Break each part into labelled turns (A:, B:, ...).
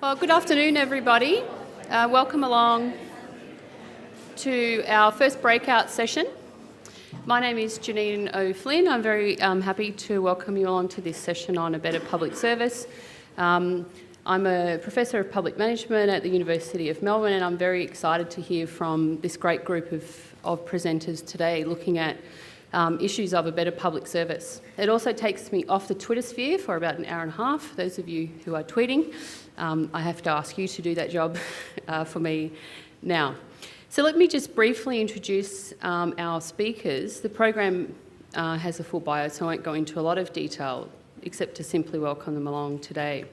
A: Well, good afternoon, everybody. Welcome along to our first breakout session. My name is Janine O'Flynn. I'm very happy to welcome you along to this session on a better public service. I'm a Professor of Public Management at the University of Melbourne, and I'm very excited to hear from this great group of presenters today looking at issues of a better public service. It also takes me off the Twitter sphere for about an hour and a half. Those of you who are tweeting, I have to ask you to do that job for me now. So let me just briefly introduce our speakers. The program has a full bio, so I won't go into a lot of detail, except to simply welcome them along today.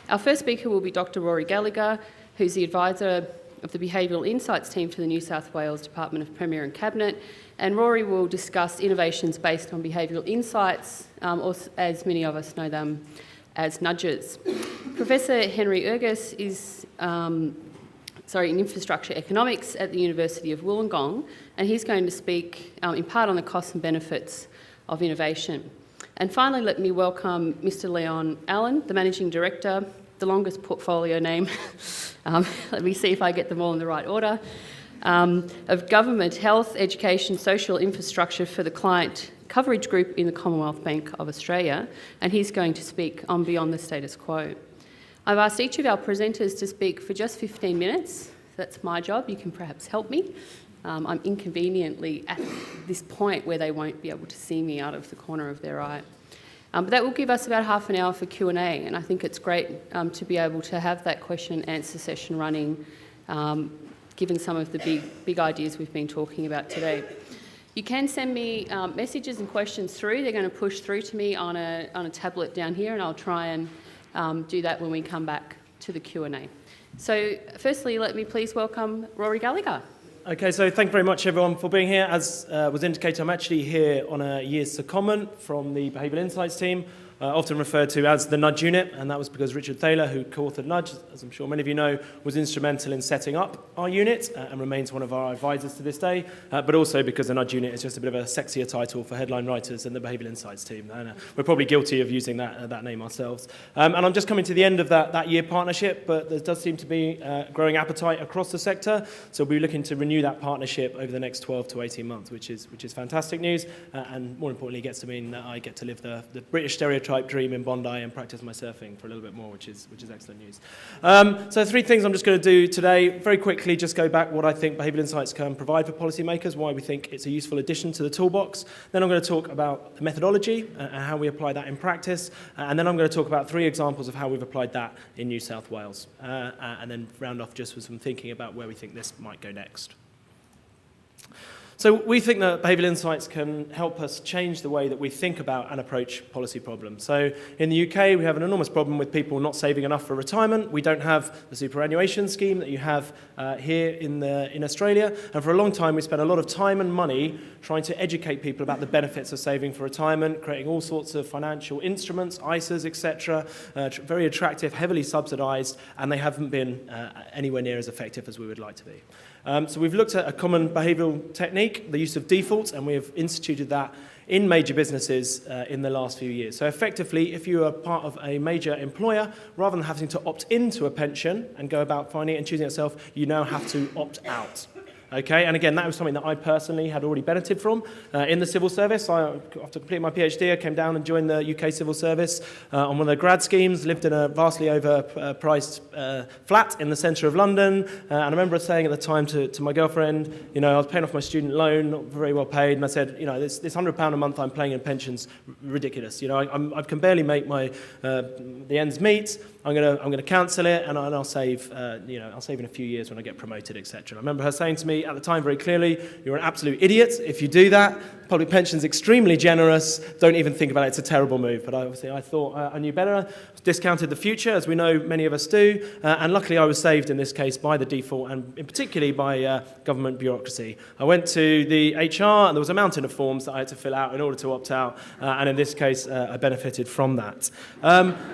A: Our first speaker will be Dr. Rory Gallagher, who's the advisor of the Behavioural Insights team for the New South Wales Department of Premier and Cabinet, and Rory will discuss innovations based on behavioural insights, or as many of us know them as nudges. Professor Henry Ergas is in infrastructure economics at the University of Wollongong, and he's going to speak in part on the costs and benefits of innovation. And finally, let me welcome Mr. Leon Allen, the Managing Director, the longest portfolio name, let me see if I get them all in the right order, of Government, Health, Education, Social Infrastructure for the Client Coverage Group in the Commonwealth Bank of Australia, and he's going to speak on Beyond the Status Quo. I've asked each of our presenters to speak for just 15 minutes. That's my job. You can perhaps help me. I'm inconveniently at this point where they won't be able to see me out of the corner of their eye. But that will give us about half an hour for Q&A, and I think it's great to be able to have that question and answer session running, given some of the big ideas we've been talking about today. You can send me messages and questions through. They're going to push through to me on a tablet down here, and I'll try and do that when we come back to the Q&A. So firstly, let me please welcome Rory Gallagher.
B: Okay, so thank you very much, everyone, for being here. As was indicated, I'm actually here on a year's secondment from the Behavioural Insights team, often referred to as the Nudge Unit, and that was because Richard Thaler, who co-authored Nudge, as I'm sure many of you know, was instrumental in setting up our unit and remains one of our advisors to this day, but also because the Nudge Unit is just a bit of a sexier title for headline writers than the Behavioural Insights team, and we're probably guilty of using that name ourselves. And I'm just coming to the end of that year partnership, but there does seem to be growing appetite across the sector, so we'll be looking to renew that partnership over the next 12 to 18 months, which is fantastic news, and more importantly, gets to mean that I get to live the British stereotype dream in Bondi and practice my surfing for a little bit more, which is excellent news. So three things I'm just going to do today. Very quickly, just go back what I think Behavioural Insights can provide for policymakers, why we think it's a useful addition to the toolbox. Then I'm going to talk about the methodology and how we apply that in practice. And then I'm going to talk about three examples of how we've applied that in New South Wales. And then round off just with some thinking about where we think this might go next. So we think that Behavioural Insights can help us change the way that we think about and approach policy problems. So in the UK, we have an enormous problem with people not saving enough for retirement. We don't have the superannuation scheme that you have here in Australia. And for a long time, we spent a lot of time and money trying to educate people about the benefits of saving for retirement, creating all sorts of financial instruments, ISAs, etc., very attractive, heavily subsidised, and they haven't been anywhere near as effective as we would like to be. So we've looked at a common behavioural technique, the use of defaults, and we have instituted that in major businesses in the last few years. So effectively, if you are part of a major employer, rather than having to opt into a pension and go about finding it and choosing it yourself, you now have to opt out. Okay, and again, that was something that I personally had already benefited from in the civil service. After completing my PhD, I came down and joined the UK civil service on one of the grad schemes, lived in a vastly overpriced flat in the centre of London, and I remember saying at the time to my girlfriend, you know, I was paying off my student loan, not very well paid, and I said, you know, this £100 a month I'm paying in pensions, ridiculous. You know, I can barely make the ends meet. I'm going to cancel it, and I'll save, I'll save in a few years when I get promoted, etc. I remember her saying to me at the time very clearly, "You're an absolute idiot if you do that. Public pension's extremely generous. Don't even think about it. It's a terrible move." But I thought I knew better. Discounted the future, as we know many of us do, and luckily I was saved in this case by the default, and particularly by government bureaucracy. I went to the HR, and there was a mountain of forms that I had to fill out in order to opt out, and in this case I benefited from that.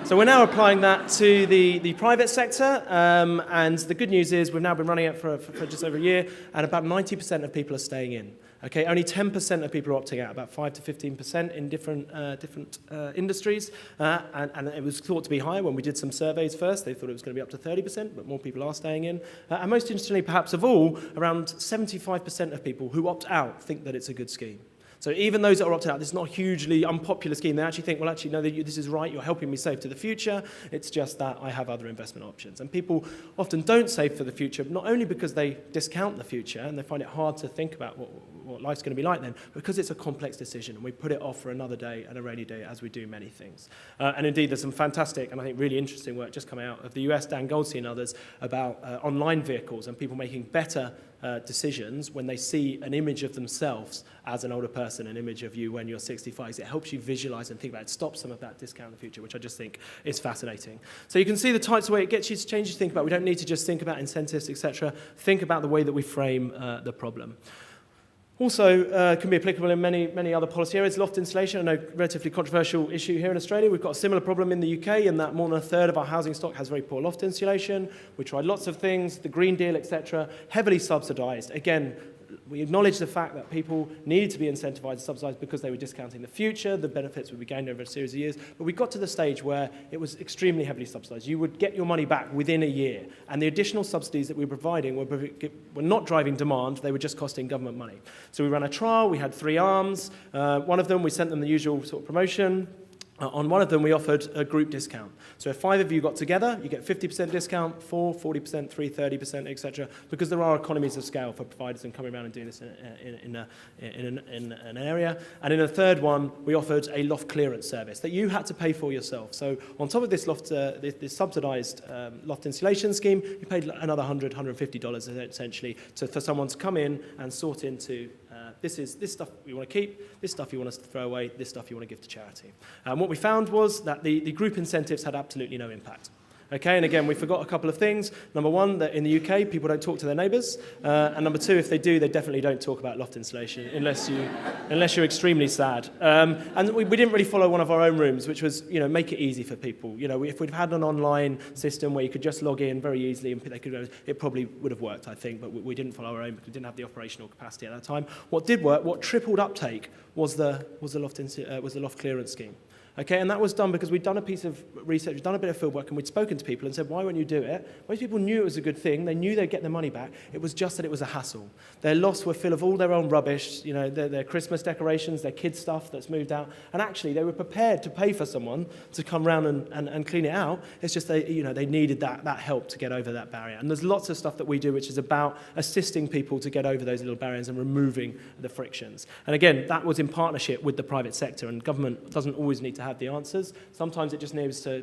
B: So we're now applying that to the private sector, and the good news is we've now been running it for just over a year, and about 90% of people are staying in. Okay, only 10% of people are opting out, about 5 to 15% in different industries, and it was thought to be higher when we did some surveys first. They thought it was going to be up to 30%, but more people are staying in. And most interestingly, perhaps of all, around 75% of people who opt out think that it's a good scheme. So even those that are opted out, this is not a hugely unpopular scheme. They actually think, well, actually, no, this is right. You're helping me save to the future. It's just that I have other investment options. And people often don't save for the future, not only because they discount the future and they find it hard to think about what life's going to be like then, because it's a complex decision and we put it off for another day and a rainy day, as we do many things. And indeed, there's some fantastic and I think really interesting work just coming out of the US, Dan Goldstein and others, about online vehicles and people making better decisions when they see an image of themselves as an older person, an image of you when you're 65. It helps you visualize and think about it, stop some of that discount in the future, which I just think is fascinating. So you can see the types of way it gets you to change your think about. We don't need to just think about incentives, etc. Think about the way that we frame the problem. Also, can be applicable in many other policy areas. Loft insulation, I know, relatively controversial issue here in Australia. We've got a similar problem in the UK in that more than a third of our housing stock has very poor loft insulation. We tried lots of things, the Green Deal, etc., heavily subsidised. Again, we acknowledge the fact that people needed to be incentivised and subsidised because they were discounting the future, the benefits would be gained over a series of years, but we got to the stage where it was extremely heavily subsidised. You would get your money back within a year, and the additional subsidies that we were providing were not driving demand, they were just costing government money. So we ran a trial, we had 3 arms. One of them, we sent them the usual sort of promotion. On one of them, we offered a group discount. So if 5 of you got together, you get 50% discount, 4, 40%, 3, 30%, etc. Because there are economies of scale for providers and coming around and doing this in an area. And in a third one, we offered a loft clearance service that you had to pay for yourself. So on top of this this subsidised loft insulation scheme, you paid another $100, $150 essentially for someone to come in and sort into this stuff you want to keep, this stuff you want to throw away, this stuff you want to give to charity. And what we found was that the group incentives had absolutely no impact. Okay, and again, we forgot a couple of things. Number one, that in the UK, people don't talk to their neighbours. And number two, if they do, they definitely don't talk about loft insulation unless you're extremely sad. And we didn't really follow one of our own rooms, which was, make it easy for people. If we'd had an online system where you could just log in very easily and they could, it probably would have worked, I think, but we didn't follow our own because we didn't have the operational capacity at that time. What did work, what tripled uptake was the loft clearance scheme. Okay, and that was done because we'd done a piece of research, we'd done a bit of field work, and we'd spoken to people and said, why won't you do it? Most people knew it was a good thing. They knew they'd get their money back. It was just that it was a hassle. Their lofts were full of all their own rubbish, their Christmas decorations, their kids' stuff that's moved out. And actually, they were prepared to pay for someone to come round and clean it out. It's just they needed that help to get over that barrier. And there's lots of stuff that we do which is about assisting people to get over those little barriers and removing the frictions. And again, that was in partnership with the private sector, and government doesn't always need to have the answers. Sometimes it just needs to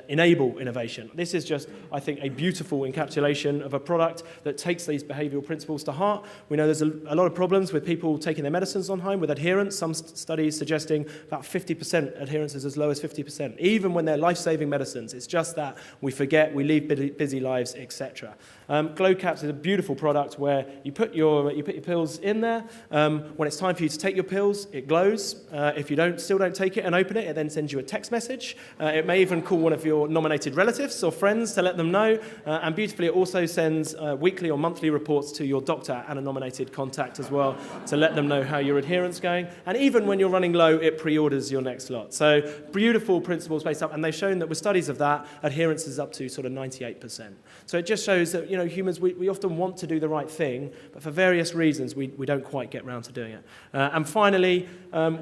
B: enable innovation. This is just, I think, a beautiful encapsulation of a product that takes these behavioural principles to heart. We know there's a lot of problems with people taking their medicines on home with adherence. Some studies suggesting about 50% adherence is as low as 50%, even when they're life-saving medicines. It's just that we forget, we lead busy lives, etc. Glow Caps is a beautiful product where you put your pills in there. When it's time for you to take your pills, it glows. If you still don't take it and open it, it then sends you a text message. It may even call one of your nominated relatives or friends to let them know. And beautifully, it also sends weekly or monthly reports to your doctor and a nominated contact as well to let them know how your adherence is going. And even when you're running low, it pre-orders your next lot. So beautiful principles based up. And they've shown that with studies of that, adherence is up to sort of 98%. So it just shows that, humans, we often want to do the right thing, but for various reasons, we don't quite get round to doing it. And finally,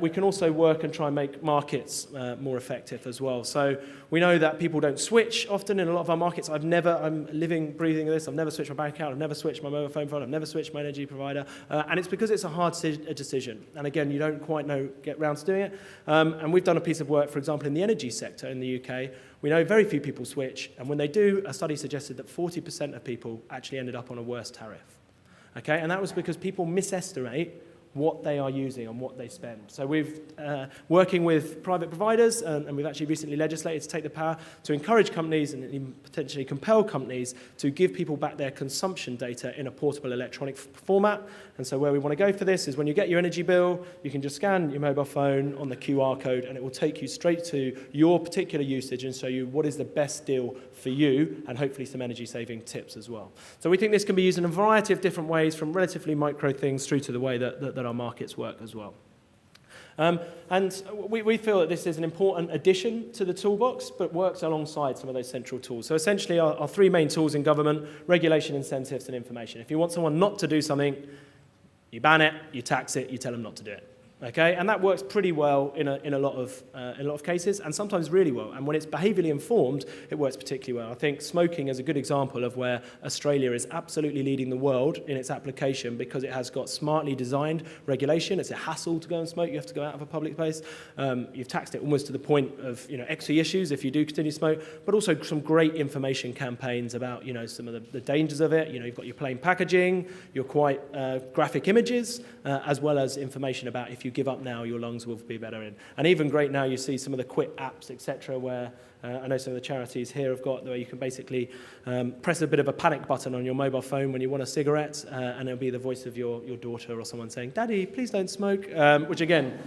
B: we can also work and try and make markets more effective as well. So we know that people don't switch often in a lot of our markets. I'm living, breathing this. I've never switched my bank account. I've never switched my mobile phone provider. I've never switched my energy provider. And it's because it's a hard decision. And again, you don't quite get round to doing it. And we've done a piece of work, for example, in the energy sector in the UK. We know very few people switch. And when they do, a study suggested that 40% of people actually ended up on a worse tariff. Okay? And that was because people misestimate what they are using and what they spend. So we've working with private providers, and we've actually recently legislated to take the power to encourage companies and even potentially compel companies to give people back their consumption data in a portable electronic format. And so where we want to go for this is when you get your energy bill, you can just scan your mobile phone on the QR code and it will take you straight to your particular usage and show you what is the best deal for you, and hopefully some energy saving tips as well. So we think this can be used in a variety of different ways, from relatively micro things through to the way that our markets work as well. And we feel that this is an important addition to the toolbox, but works alongside some of those central tools. So essentially our three main tools in government: regulation, incentives, and information. If you want someone not to do something, you ban it, you tax it, you tell them not to do it. Okay, and that works pretty well in a lot of cases, and sometimes really well. And when it's behaviourally informed, it works particularly well. I think smoking is a good example of where Australia is absolutely leading the world in its application, because it has got smartly designed regulation. It's a hassle to go and smoke. You have to go out of a public place. You've taxed it almost to the point of equity issues if you do continue to smoke, but also some great information campaigns about some of the dangers of it. You've got your plain packaging, your quite graphic images, as well as information about if you give up now, your lungs will be better in. And even great now, you see some of the quit apps, etc., where I know some of the charities here have got where you can basically press a bit of a panic button on your mobile phone when you want a cigarette, and it'll be the voice of your daughter or someone saying, "Daddy, please don't smoke," which again,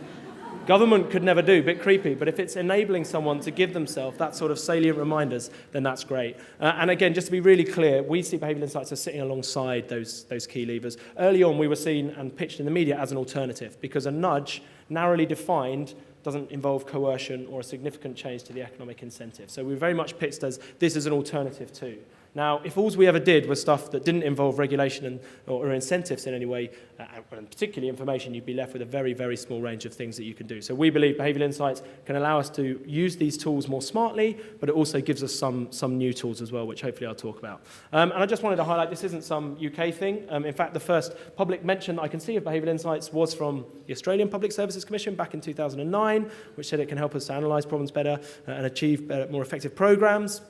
B: government could never do, a bit creepy, but if it's enabling someone to give themselves that sort of salient reminders, then that's great. And again, just to be really clear, we see behavioural insights as sitting alongside those key levers. Early on, we were seen and pitched in the media as an alternative, because a nudge, narrowly defined, doesn't involve coercion or a significant change to the economic incentive. So we were very much pitched as this is an alternative too. Now, if all we ever did was stuff that didn't involve regulation or incentives in any way, and particularly information, you'd be left with a very, very small range of things that you can do. So we believe behavioural insights can allow us to use these tools more smartly, but it also gives us some new tools as well, which hopefully I'll talk about. And I just wanted to highlight, this isn't some UK thing. In fact, the first public mention that I can see of behavioural insights was from the Australian Public Services Commission back in 2009, which said it can help us to analyse problems better and achieve better, more effective programmes.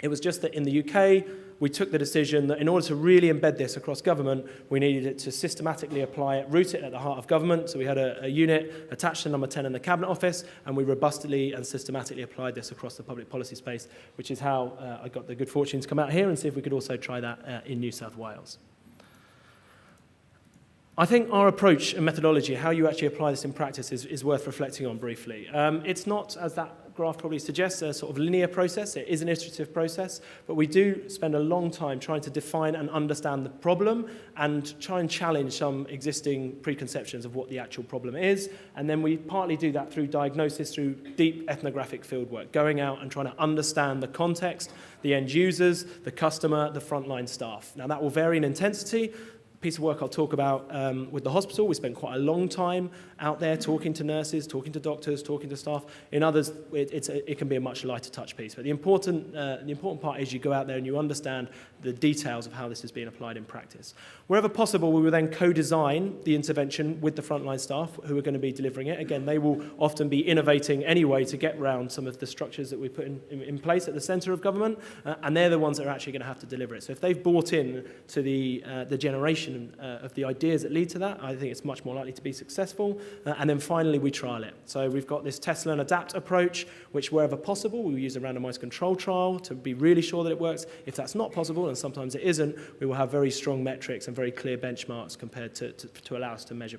B: It was just that in the UK, we took the decision that in order to really embed this across government, we needed it to systematically apply it, root it at the heart of government. So we had a unit attached to number 10 in the Cabinet Office, and we robustly and systematically applied this across the public policy space, which is how I got the good fortune to come out here and see if we could also try that in New South Wales. I think our approach and methodology, how you actually apply this in practice, is worth reflecting on briefly. It's not, as that graph probably suggests, a sort of linear process. It is an iterative process, but we do spend a long time trying to define and understand the problem and try and challenge some existing preconceptions of what the actual problem is. And then we partly do that through diagnosis, through deep ethnographic fieldwork, going out and trying to understand the context, the end users, the customer, the frontline staff. Now, that will vary in intensity. Piece of work I'll talk about with the hospital. We spent quite a long time out there talking to nurses, talking to doctors, talking to staff. In others, it can be a much lighter touch piece. But the important part is you go out there and you understand the details of how this is being applied in practice. Wherever possible, we will then co-design the intervention with the frontline staff who are going to be delivering it. Again, they will often be innovating anyway to get around some of the structures that we put in place at the centre of government, and they're the ones that are actually going to have to deliver it. So if they've bought in to the generation of the ideas that lead to that, I think it's much more likely to be successful. And then finally, we trial it. So we've got this test, learn, adapt approach, which wherever possible, we will use a randomised control trial to be really sure that it works. If that's not possible, and sometimes it isn't, we will have very strong metrics and very clear benchmarks compared to allow us to measure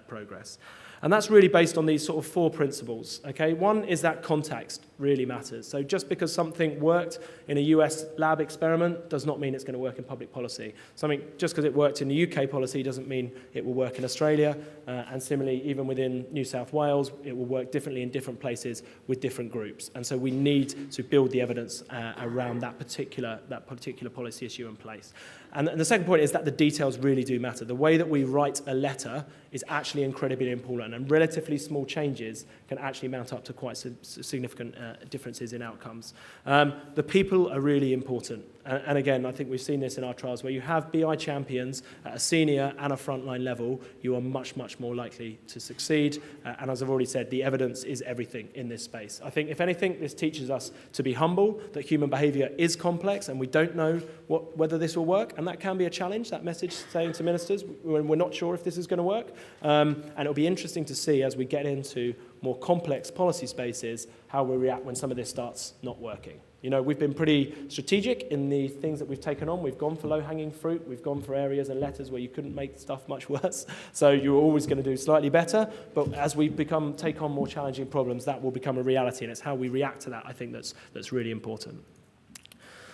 B: progress. And that's really based on these sort of four principles. Okay, one is that context really matters. So just because something worked in a US lab experiment does not mean it's going to work in public policy. Something just because it worked in the UK policy doesn't mean it will work in Australia. And similarly, even within New South Wales, it will work differently in different places with different groups. And so we need to build the evidence around that particular policy issue in place. And the second point is that the details really do matter. The way that we write a letter is actually incredibly important, and relatively small changes can actually mount up to quite significant differences in outcomes. The people are really important. And again, I think we've seen this in our trials, where you have BI champions at a senior and a frontline level, you are much, much more likely to succeed. And as I've already said, the evidence is everything in this space. I think, if anything, this teaches us to be humble, that human behaviour is complex, and we don't know whether this will work. and that can be a challenge, that message saying to ministers, we're not sure if this is going to work. And it'll be interesting to see as we get into more complex policy spaces how we react when some of this starts not working. We've been pretty strategic in the things that we've taken on. We've gone for low-hanging fruit. We've gone for areas and letters where you couldn't make stuff much worse. So you're always going to do slightly better. But as we take on more challenging problems, that will become a reality. And it's how we react to that, I think, that's really important.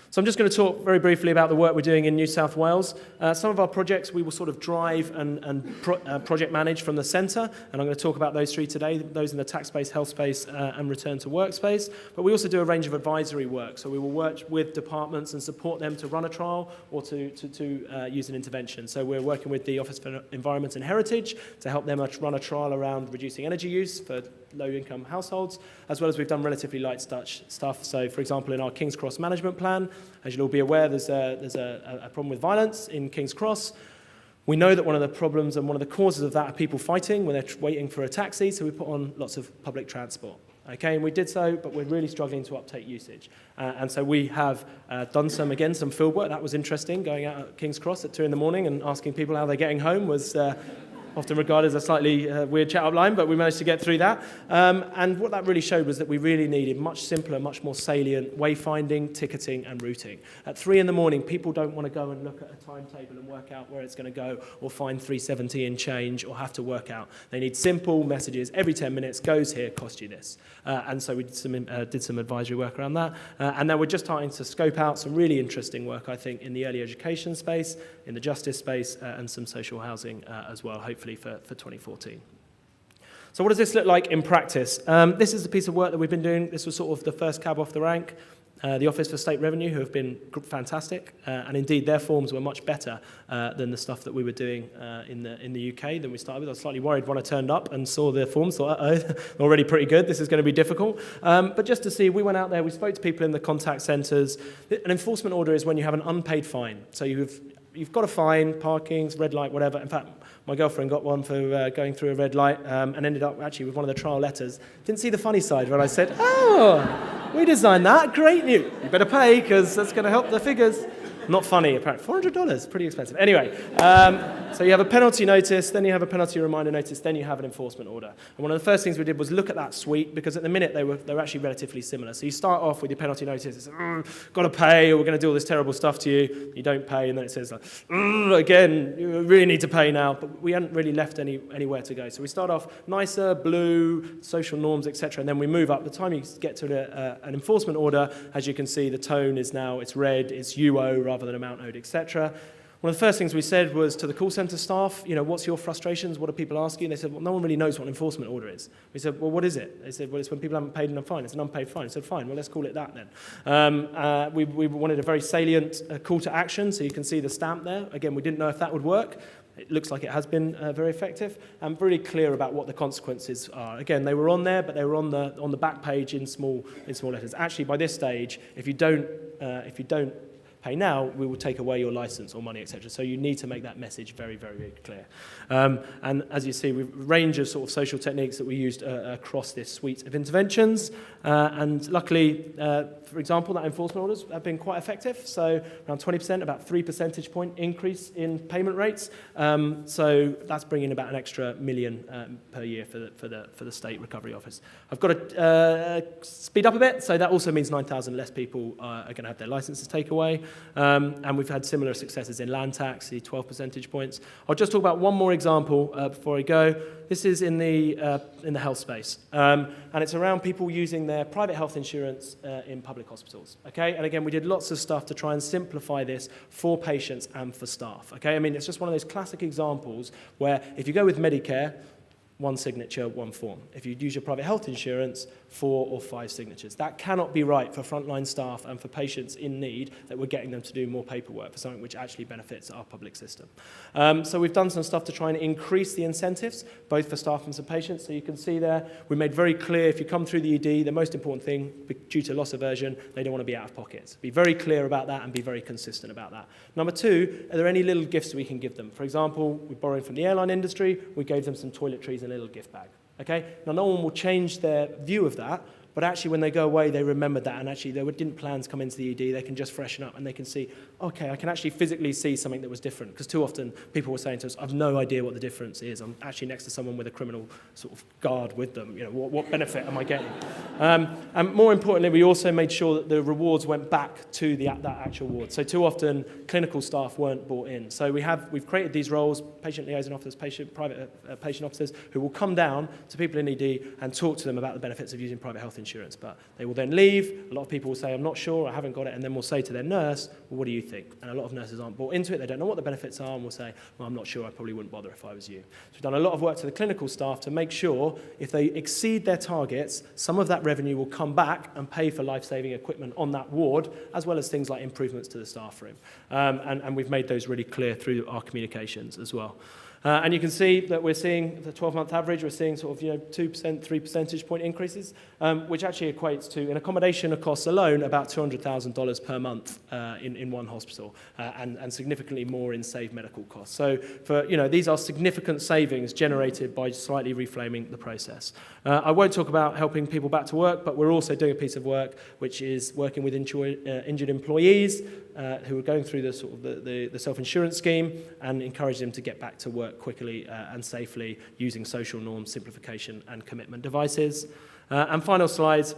B: So I'm just going to talk very briefly about the work we're doing in New South Wales. Some of our projects we will sort of drive and project manage from the centre, and I'm going to talk about those three today, those in the tax space, health space, and return to work space. But we also do a range of advisory work, so we will work with departments and support them to run a trial or to use an intervention. So we're working with the Office for Environment and Heritage to help them run a trial around reducing energy use for low-income households, as well as we've done relatively light touch stuff. So, for example, in our King's Cross management plan, as you'll all be aware, there's a problem with violence in King's Cross. We know that one of the problems and one of the causes of that are people fighting when they're waiting for a taxi, so we put on lots of public transport. Okay, and we did so, but we're really struggling to uptake usage. And so we have done some field work. That was interesting, going out at King's Cross at 2 a.m. and asking people how they're getting home was often regarded as a slightly weird chat-up line, but we managed to get through that. And what that really showed was that we really needed much simpler, much more salient wayfinding, ticketing, and routing. At 3 a.m, people don't want to go and look at a timetable and work out where it's going to go, or find 370 in change, or have to work out. They need simple messages. Every 10 minutes, goes here, cost you this. And so we did some advisory work around that. And then we're just starting to scope out some really interesting work, I think, in the early education space, in the justice space, and some social housing as well, hopefully for 2014. So what does this look like in practice? This is a piece of work that we've been doing. This was sort of the first cab off the rank. The Office for State Revenue, who have been fantastic, and indeed their forms were much better than the stuff that we were doing in the UK than we started with. I was slightly worried when I turned up and saw the forms, thought, uh-oh, already pretty good, this is going to be difficult. But just to see, we went out there, we spoke to people in the contact centres. An enforcement order is when you have an unpaid fine. So you've got a fine, parkings, red light, whatever. In fact, my girlfriend got one for going through a red light and ended up actually with one of the trial letters. Didn't see the funny side when I said, oh, we designed that, great news. You better pay because that's going to help the figures. Not funny, apparently. $400, pretty expensive. Anyway, so you have a penalty notice, then you have a penalty reminder notice, then you have an enforcement order. And one of the first things we did was look at that suite, because at the minute they were actually relatively similar. So you start off with your penalty notice, it's got to pay, or we're going to do all this terrible stuff to you. You don't pay, and then it says, again, you really need to pay now. But we hadn't really left anywhere to go. So we start off nicer, blue, social norms, etc., and then we move up. By the time you get to an enforcement order, as you can see, the tone is now, it's red, it's UO rather than amount owed, etc. One of the first things we said was to the call centre staff, what's your frustrations? What are people asking? They said, well, no one really knows what an enforcement order is. We said, well, what is it? They said, well, it's when people haven't paid a fine. It's an unpaid fine. I said, fine, well, let's call it that then. We wanted a very salient call to action, so you can see the stamp there. Again, we didn't know if that would work. It looks like it has been very effective, and really clear about what the consequences are. Again, they were on there, but they were on the back page in small letters. Actually, by this stage, if you don't pay now, we will take away your license or money, etc. So you need to make that message very, very, very clear. And as you see, we've a range of sort of social techniques that we used across this suite of interventions. And luckily, for example, that enforcement orders have been quite effective. So around 20%, about 3 percentage point increase in payment rates. So that's bringing about an extra $1 million per year for the State Recovery Office. I've got to speed up a bit. So that also means 9,000 less people are going to have their licenses taken away. And we've had similar successes in land tax, the 12 percentage points. I'll just talk about one more example before I go. This is in the health space, and it's around people using their private health insurance in public hospitals. Okay, and again, we did lots of stuff to try and simplify this for patients and for staff. Okay, I mean, it's just one of those classic examples where if you go with Medicare, 1 signature, 1 form. If you use your private health insurance, 4 or 5 signatures. That cannot be right for frontline staff and for patients in need that we're getting them to do more paperwork for something which actually benefits our public system. So we've done some stuff to try and increase the incentives, both for staff and for patients. So you can see there, we made very clear if you come through the ED, the most important thing, due to loss aversion, they don't want to be out of pocket. Be very clear about that and be very consistent about that. Number 2, are there any little gifts we can give them? For example, we're borrowing from the airline industry, we gave them some toiletries and a little gift bag. Okay? Now, no one will change their view of that, but actually when they go away, they remembered that, and actually they didn't plan to come into the ED. They can just freshen up, and they can see, okay, I can actually physically see something that was different. Because too often people were saying to us, I've no idea what the difference is. I'm actually next to someone with a criminal sort of guard with them. What benefit am I getting? And more importantly, we also made sure that the rewards went back to that actual ward. So too often clinical staff weren't brought in. So we've created these roles, patient liaison officers, private patient officers, who will come down to people in ED and talk to them about the benefits of using private health insurance. But they will then leave. A lot of people will say, I'm not sure, I haven't got it, and then we'll say to their nurse, well, what do you think? And a lot of nurses aren't bought into it. They don't know what the benefits are, and will say, well, I'm not sure, I probably wouldn't bother if I was you. So we've done a lot of work to the clinical staff to make sure if they exceed their targets, some of that revenue will come back and pay for life-saving equipment on that ward, as well as things like improvements to the staff room. And we've made those really clear through our communications as well. And you can see that we're seeing the 12-month average, we're seeing sort of 2%, 3 percentage point increases, which actually equates to, in accommodation costs alone, about $200,000 per month in one hospital, and significantly more in saved medical costs. So these are significant savings generated by slightly reframing the process. I won't talk about helping people back to work, but we're also doing a piece of work which is working with injured employees who are going through the self-insurance scheme, and encourage them to get back to work quickly and safely using social norm simplification and commitment devices. And final slides.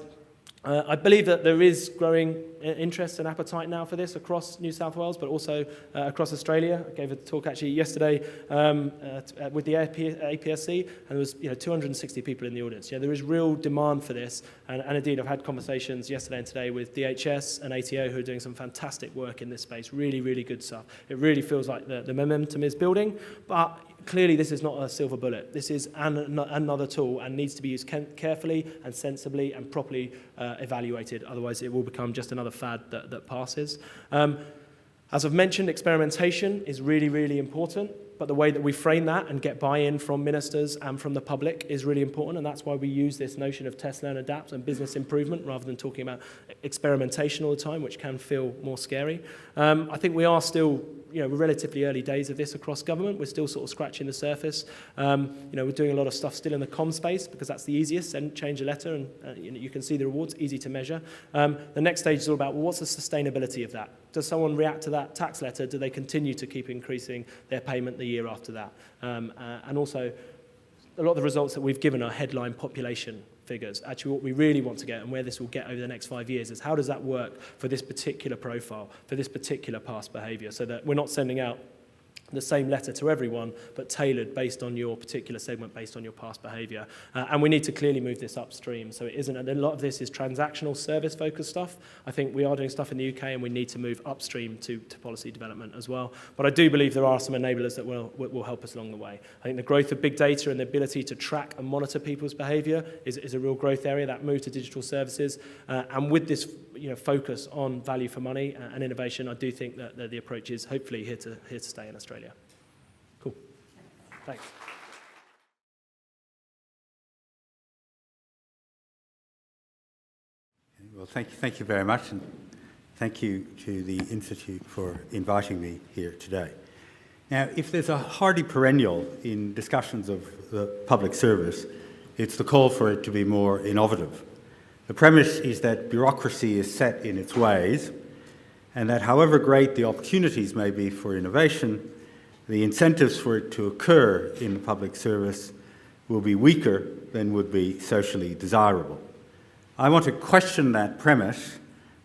B: I believe that there is growing interest and appetite now for this across New South Wales, but also across Australia. I gave a talk actually yesterday with the APSC, and there was 260 people in the audience. There is real demand for this, and indeed I've had conversations yesterday and today with DHS and ATO who are doing some fantastic work in this space. Really, really good stuff. It really feels like the momentum is building, but clearly this is not a silver bullet. This is another tool and needs to be used carefully and sensibly and properly evaluated. Otherwise it will become just another fad that passes. As I've mentioned, experimentation is really, really important, but the way that we frame that and get buy-in from ministers and from the public is really important, and that's why we use this notion of test, learn, adapt and business improvement rather than talking about experimentation all the time, which can feel more scary. I think we are still we're relatively early days of this across government. We're still sort of scratching the surface. We're doing a lot of stuff still in the comm space because that's the easiest. Send, change a letter, and you can see the rewards, easy to measure. The next stage is all about, well, what's the sustainability of that? Does someone react to that tax letter? Do they continue to keep increasing their payment the year after that? And also, a lot of the results that we've given are headline population figures. Actually, what we really want to get, and where this will get over the next 5 years, is how does that work for this particular profile, for this particular past behaviour, so that we're not sending out the same letter to everyone, but tailored based on your particular segment, based on your past behaviour. And we need to clearly move this upstream. So it isn't, and a lot of this is transactional service-focused stuff. I think we are doing stuff in the UK, and we need to move upstream to policy development as well. But I do believe there are some enablers that will help us along the way. I think the growth of big data and the ability to track and monitor people's behaviour is a real growth area, that move to digital services. And with this focus on value for money and innovation, I do think that the approach is hopefully here to stay in Australia. Cool. Thanks.
C: Well, thank you very much, and thank you to the Institute for inviting me here today. Now, if there's a hardy perennial in discussions of the public service, it's the call for it to be more innovative. The premise is that bureaucracy is set in its ways, and that however great the opportunities may be for innovation, the incentives for it to occur in the public service will be weaker than would be socially desirable. I want to question that premise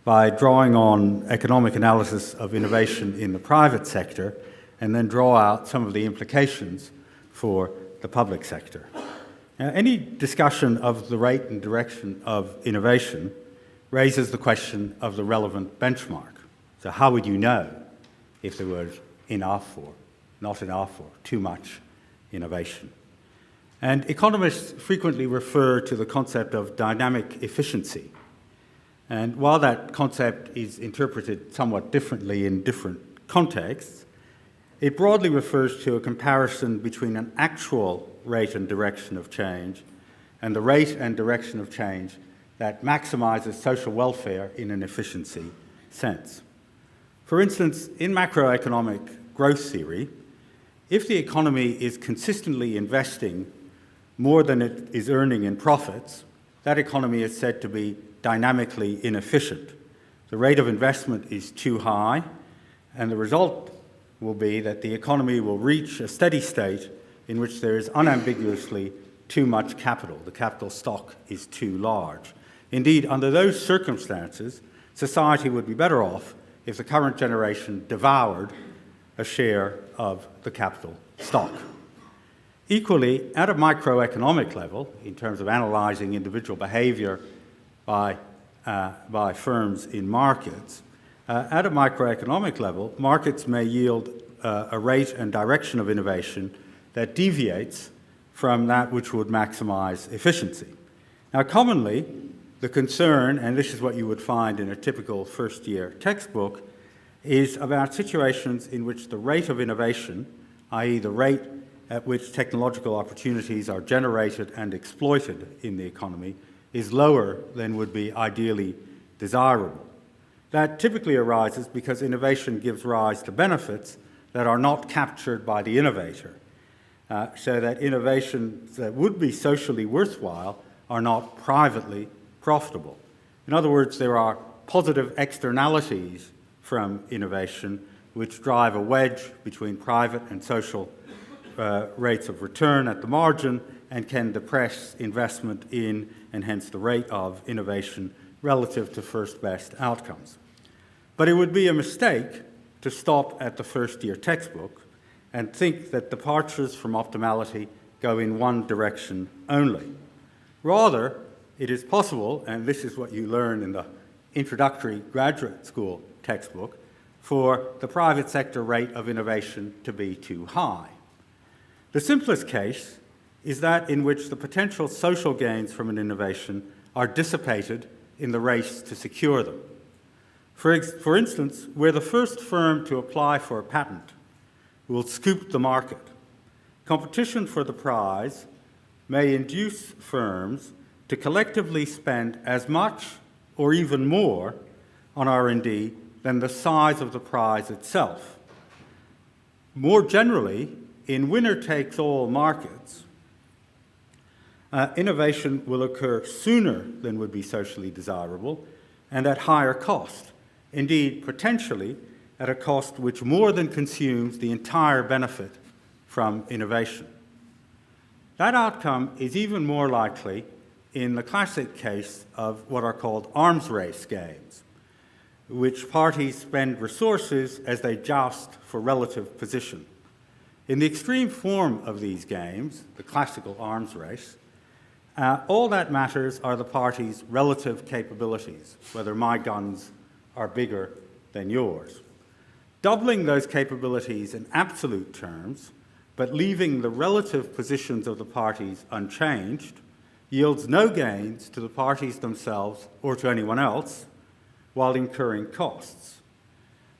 C: by drawing on economic analysis of innovation in the private sector, and then draw out some of the implications for the public sector. Now, any discussion of the rate and direction of innovation raises the question of the relevant benchmark. So how would you know if there was enough or not enough or too much innovation? And economists frequently refer to the concept of dynamic efficiency. And while that concept is interpreted somewhat differently in different contexts, it broadly refers to a comparison between an actual rate and direction of change and the rate and direction of change that maximizes social welfare in an efficiency sense. For instance, in macroeconomic growth theory, if the economy is consistently investing more than it is earning in profits, that economy is said to be dynamically inefficient. The rate of investment is too high, and the result will be that the economy will reach a steady state in which there is unambiguously too much capital. The capital stock is too large. Indeed, under those circumstances, society would be better off if the current generation devoured a share of the capital stock. Equally, at a microeconomic level, in terms of analysing individual behaviour by firms in markets, at a microeconomic level, markets may yield a rate and direction of innovation that deviates from that which would maximise efficiency. Now, commonly, the concern, and this is what you would find in a typical first-year textbook, is about situations in which the rate of innovation, i.e. the rate at which technological opportunities are generated and exploited in the economy, is lower than would be ideally desirable. That typically arises because innovation gives rise to benefits that are not captured by the innovator, so that innovations that would be socially worthwhile are not privately profitable. In other words, there are positive externalities from innovation which drive a wedge between private and social rates of return at the margin and can depress investment in and hence the rate of innovation relative to first best outcomes. But it would be a mistake to stop at the first-year textbook and think that departures from optimality go in one direction only. Rather, it is possible, and this is what you learn in the introductory graduate school textbook, for the private sector rate of innovation to be too high. The simplest case is that in which the potential social gains from an innovation are dissipated in the race to secure them. For instance, where the first firm to apply for a patent will scoop the market, competition for the prize may induce firms to collectively spend as much or even more on R&D than the size of the prize itself. More generally, in winner-takes-all markets, innovation will occur sooner than would be socially desirable and at higher cost, indeed, potentially at a cost which more than consumes the entire benefit from innovation. That outcome is even more likely in the classic case of what are called arms race games, which parties spend resources as they joust for relative position. In the extreme form of these games, the classical arms race, all that matters are the parties' relative capabilities, whether my guns are bigger than yours. Doubling those capabilities in absolute terms, but leaving the relative positions of the parties unchanged, yields no gains to the parties themselves or to anyone else, while incurring costs.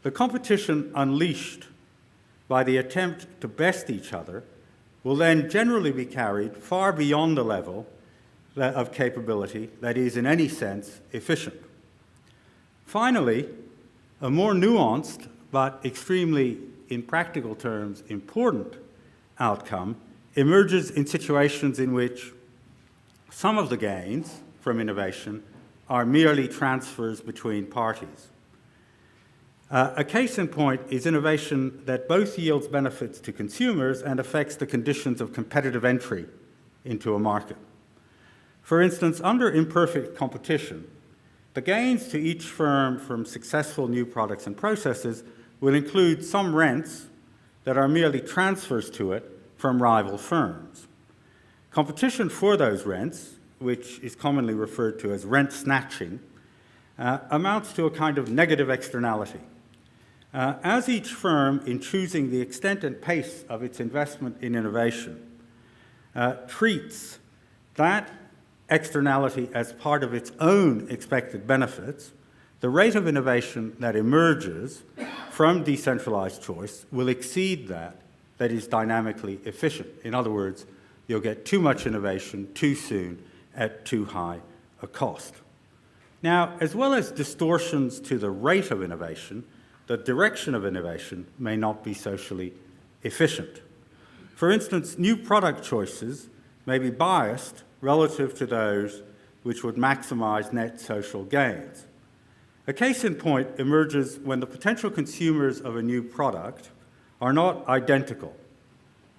C: The competition unleashed by the attempt to best each other will then generally be carried far beyond the level of capability that is in any sense efficient. Finally, a more nuanced but extremely, in practical terms, important outcome emerges in situations in which some of the gains from innovation are merely transfers between parties. A case in point is innovation that both yields benefits to consumers and affects the conditions of competitive entry into a market. For instance, under imperfect competition, the gains to each firm from successful new products and processes will include some rents that are merely transfers to it from rival firms. Competition for those rents, which is commonly referred to as rent snatching, amounts to a kind of negative externality. As each firm, in choosing the extent and pace of its investment in innovation, treats that externality as part of its own expected benefits, the rate of innovation that emerges from decentralized choice will exceed that is dynamically efficient. In other words, you'll get too much innovation too soon at too high a cost. Now, as well as distortions to the rate of innovation, the direction of innovation may not be socially efficient. For instance, new product choices may be biased relative to those which would maximize net social gains. A case in point emerges when the potential consumers of a new product are not identical.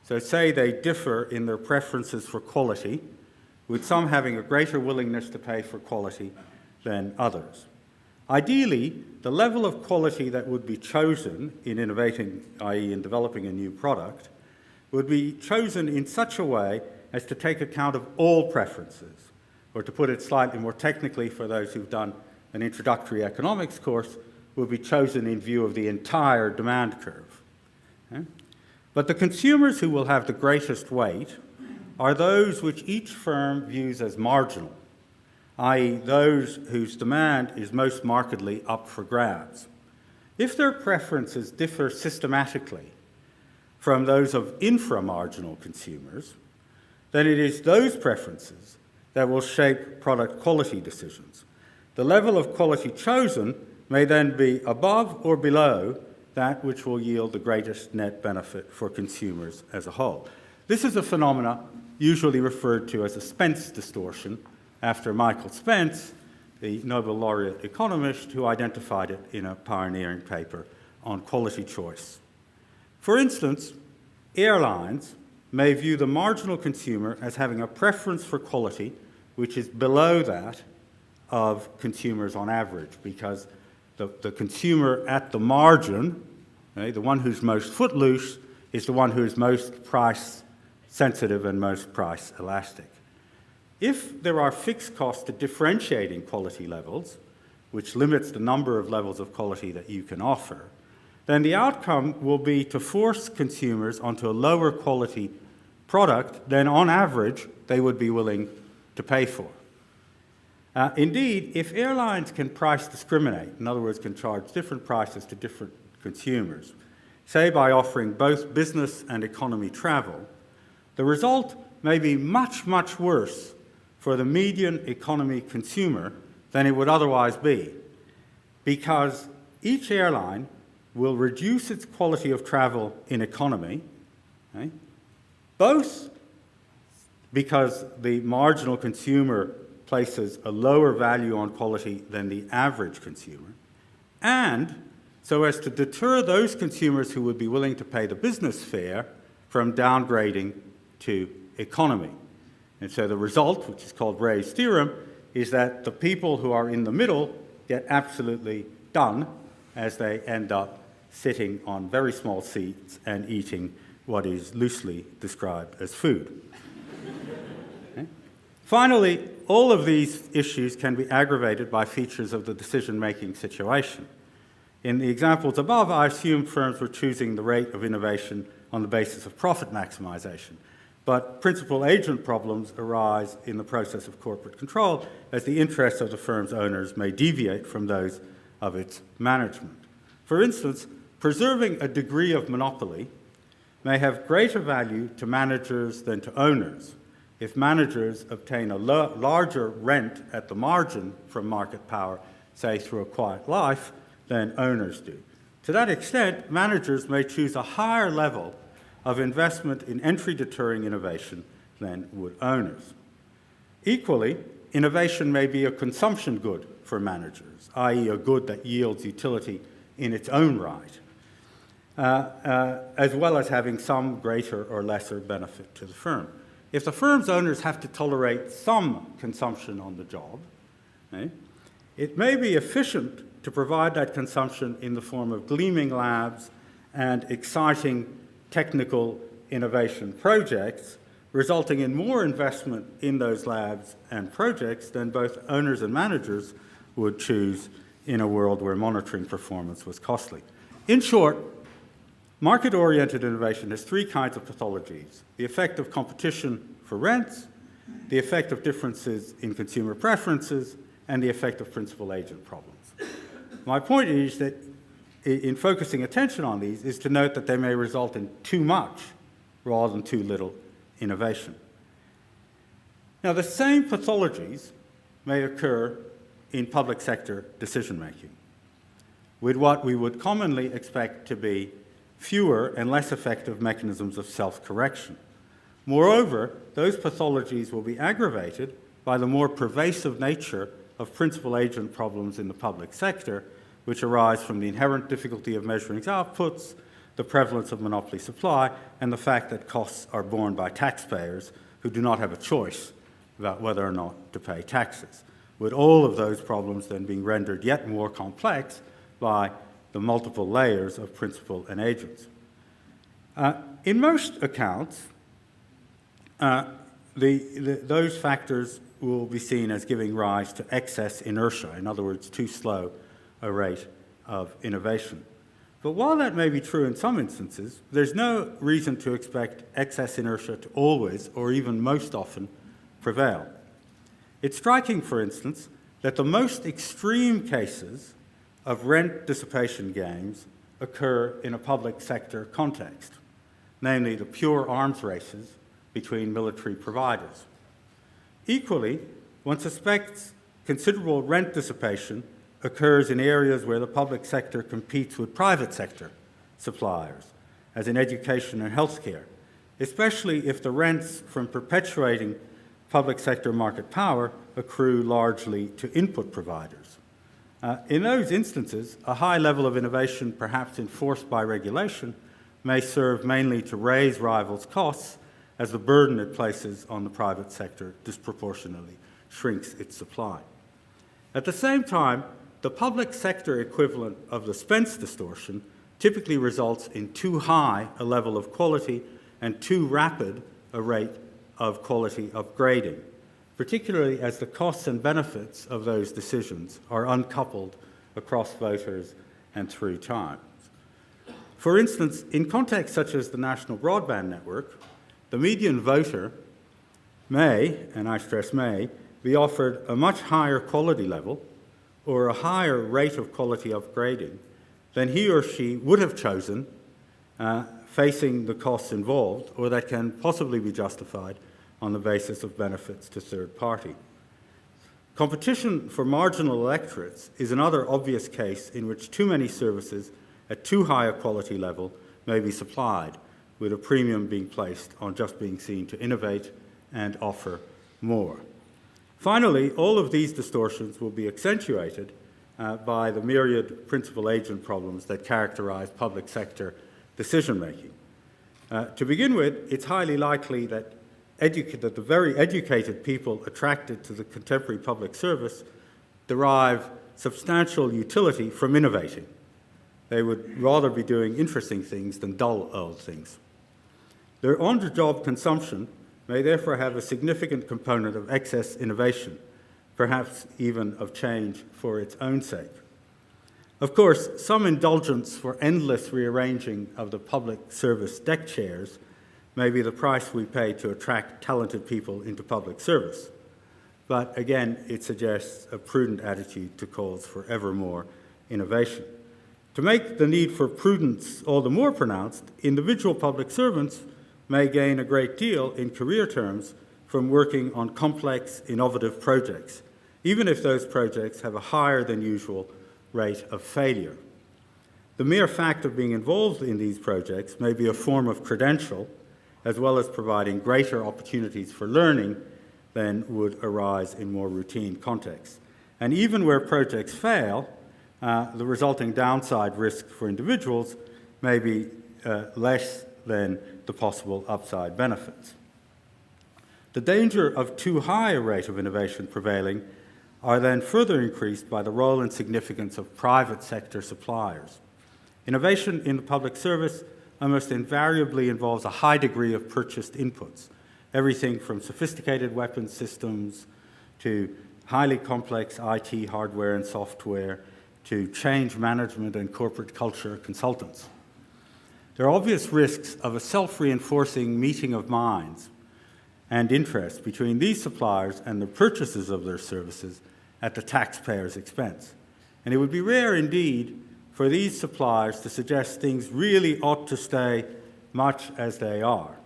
C: So say they differ in their preferences for quality, with some having a greater willingness to pay for quality than others. Ideally, the level of quality that would be chosen in innovating, i.e. in developing a new product, would be chosen in such a way as to take account of all preferences, or to put it slightly more technically for those who've done an introductory economics course, would be chosen in view of the entire demand curve. Okay? But the consumers who will have the greatest weight are those which each firm views as marginal, i.e. those whose demand is most markedly up for grabs. If their preferences differ systematically from those of infra-marginal consumers, then it is those preferences that will shape product quality decisions. The level of quality chosen may then be above or below that which will yield the greatest net benefit for consumers as a whole. This is a phenomenon usually referred to as a Spence distortion, after Michael Spence, the Nobel laureate economist who identified it in a pioneering paper on quality choice. For instance, airlines may view the marginal consumer as having a preference for quality which is below that of consumers on average, because the consumer at the margin, the one who's most footloose, is the one who is most price sensitive and most price elastic. If there are fixed costs to differentiating quality levels, which limits the number of levels of quality that you can offer, then the outcome will be to force consumers onto a lower quality product than on average they would be willing to pay for. Indeed, if airlines can price discriminate, in other words, can charge different prices to different consumers, say by offering both business and economy travel, the result may be much, much worse for the median economy consumer than it would otherwise be, because each airline will reduce its quality of travel in economy, both because the marginal consumer places a lower value on quality than the average consumer, and so as to deter those consumers who would be willing to pay the business fare from downgrading to economy. And so the result, which is called Ray's theorem, is that the people who are in the middle get absolutely done as they end up sitting on very small seats and eating what is loosely described as food. Okay? Finally, all of these issues can be aggravated by features of the decision-making situation. In the examples above, I assumed firms were choosing the rate of innovation on the basis of profit maximization. But principal-agent problems arise in the process of corporate control as the interests of the firm's owners may deviate from those of its management. For instance, preserving a degree of monopoly may have greater value to managers than to owners if managers obtain a larger rent at the margin from market power, say through a quiet life, than owners do. To that extent, managers may choose a higher level of investment in entry-deterring innovation than would owners. Equally, innovation may be a consumption good for managers, i.e. a good that yields utility in its own right, as well as having some greater or lesser benefit to the firm. If the firm's owners have to tolerate some consumption on the job, it may be efficient to provide that consumption in the form of gleaming labs and exciting technical innovation projects, resulting in more investment in those labs and projects than both owners and managers would choose in a world where monitoring performance was costly. In short, market-oriented innovation has three kinds of pathologies: the effect of competition for rents, the effect of differences in consumer preferences, and the effect of principal-agent problems. My point is that in focusing attention on these is to note that they may result in too much rather than too little innovation. Now, the same pathologies may occur in public sector decision-making, with what we would commonly expect to be fewer and less effective mechanisms of self-correction. Moreover, those pathologies will be aggravated by the more pervasive nature of principal agent problems in the public sector, which arise from the inherent difficulty of measuring outputs, the prevalence of monopoly supply, and the fact that costs are borne by taxpayers who do not have a choice about whether or not to pay taxes, with all of those problems then being rendered yet more complex by the multiple layers of principal and agents. In most accounts, those factors will be seen as giving rise to excess inertia, in other words, too slow a rate of innovation. But while that may be true in some instances, there's no reason to expect excess inertia to always, or even most often, prevail. It's striking, for instance, that the most extreme cases of rent dissipation gains occur in a public sector context, namely the pure arms races between military providers. Equally, one suspects considerable rent dissipation occurs in areas where the public sector competes with private sector suppliers, as in education and healthcare, especially if the rents from perpetuating public sector market power accrue largely to input providers. In those instances, a high level of innovation, perhaps enforced by regulation, may serve mainly to raise rivals' costs as the burden it places on the private sector disproportionately shrinks its supply. At the same time, the public sector equivalent of the Spence distortion typically results in too high a level of quality and too rapid a rate of quality upgrading, particularly as the costs and benefits of those decisions are uncoupled across voters and through time. For instance, in contexts such as the National Broadband Network, the median voter may, and I stress may, be offered a much higher quality level or a higher rate of quality upgrading than he or she would have chosen facing the costs involved, or that can possibly be justified on the basis of benefits to third party. Competition for marginal electorates is another obvious case in which too many services at too high a quality level may be supplied, with a premium being placed on just being seen to innovate and offer more. Finally, all of these distortions will be accentuated by the myriad principal agent problems that characterize public sector decision-making. To begin with, it's highly likely that the very educated people attracted to the contemporary public service derive substantial utility from innovating. They would rather be doing interesting things than dull old things. Their on-the-job consumption may therefore have a significant component of excess innovation, perhaps even of change for its own sake. Of course, some indulgence for endless rearranging of the public service deck chairs may be the price we pay to attract talented people into public service. But again, it suggests a prudent attitude to calls for ever more innovation. To make the need for prudence all the more pronounced, individual public servants may gain a great deal in career terms from working on complex, innovative projects, even if those projects have a higher than usual rate of failure. The mere fact of being involved in these projects may be a form of credential, as well as providing greater opportunities for learning than would arise in more routine contexts. And even where projects fail, the resulting downside risk for individuals may be less than the possible upside benefits. The danger of too high a rate of innovation prevailing are then further increased by the role and significance of private sector suppliers. Innovation in the public service almost invariably involves a high degree of purchased inputs, everything from sophisticated weapons systems to highly complex IT hardware and software to change management and corporate culture consultants. There are obvious risks of a self-reinforcing meeting of minds and interests between these suppliers and the purchasers of their services at the taxpayer's expense. And it would be rare indeed for these suppliers to suggest things really ought to stay much as they are.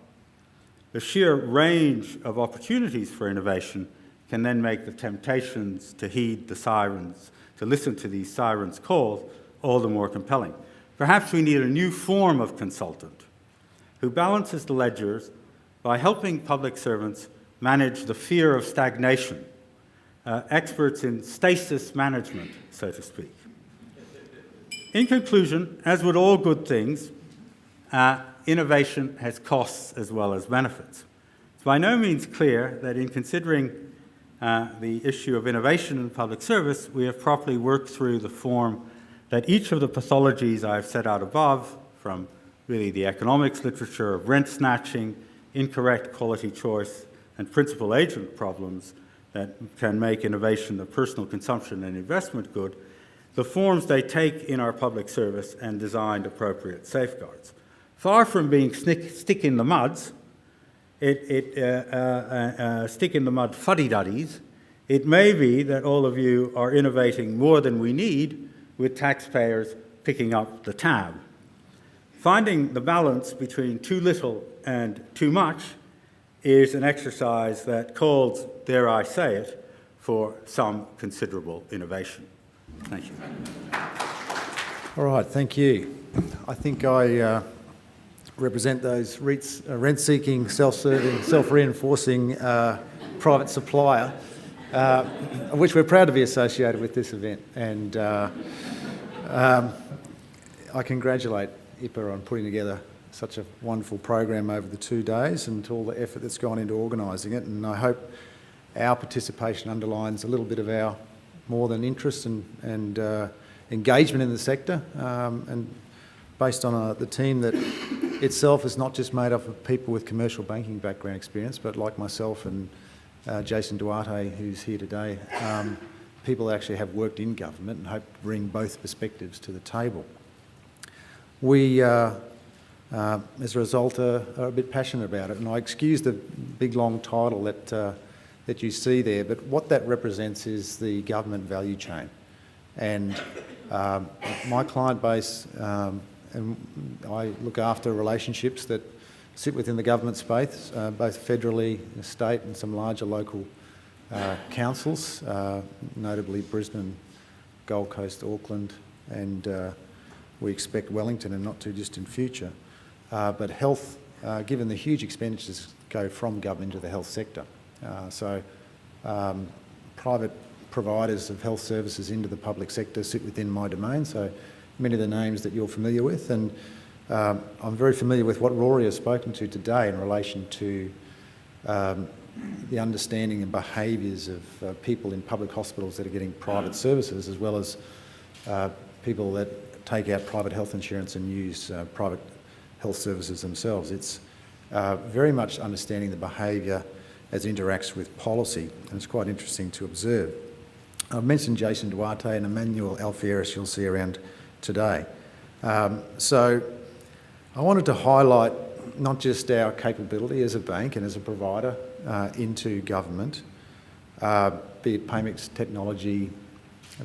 C: The sheer range of opportunities for innovation can then make the temptations to heed the sirens, to listen to these sirens' calls, all the more compelling. Perhaps we need a new form of consultant who balances the ledgers by helping public servants manage the fear of stagnation, experts in stasis management, so to speak. In conclusion, as with all good things, innovation has costs as well as benefits. It's by no means clear that in considering the issue of innovation in public service, we have properly worked through the form that each of the pathologies I've set out above, from really the economics literature of rent snatching, incorrect quality choice, and principal agent problems that can make innovation a personal consumption and investment good, the forms they take in our public service and designed appropriate safeguards. Far from being stick in the muds, stick in the mud fuddy-duddies, it may be that all of you are innovating more than we need with taxpayers picking up the tab. Finding the balance between too little and too much is an exercise that calls, dare I say it, for some considerable innovation. Thank you.
D: All right, thank you. I think I represent those rent-seeking, self-serving, self-reinforcing private supplier, of which we're proud to be associated with this event. And I congratulate IPA on putting together such a wonderful program over the 2 days and to all the effort that's gone into organising it. And I hope our participation underlines a little bit of our more than interest and engagement in the sector, and based on the team that itself is not just made up of people with commercial banking background experience, but like myself and Jason Duarte, who's here today, people that actually have worked in government and hope to bring both perspectives to the table. We, as a result, are a bit passionate about it, and I excuse the big long title that you see there, but what that represents is the government value chain. And my client base, and I look after relationships that sit within the government space, both federally, state and some larger local councils, notably Brisbane, Gold Coast, Auckland, and we expect Wellington in not too distant future. But health, given the huge expenditures go from government into the health sector. So private providers of health services into the public sector sit within my domain, so many of the names that you're familiar with, and I'm very familiar with what Rory has spoken to today in relation to the understanding and behaviours of people in public hospitals that are getting private services, as well as people that take out private health insurance and use private health services themselves. It's very much understanding the behaviour as it interacts with policy, and it's quite interesting to observe. I've mentioned Jason Duarte and Emmanuel Alfieres you'll see around today. So I wanted to highlight not just our capability as a bank and as a provider into government, be it payments technology,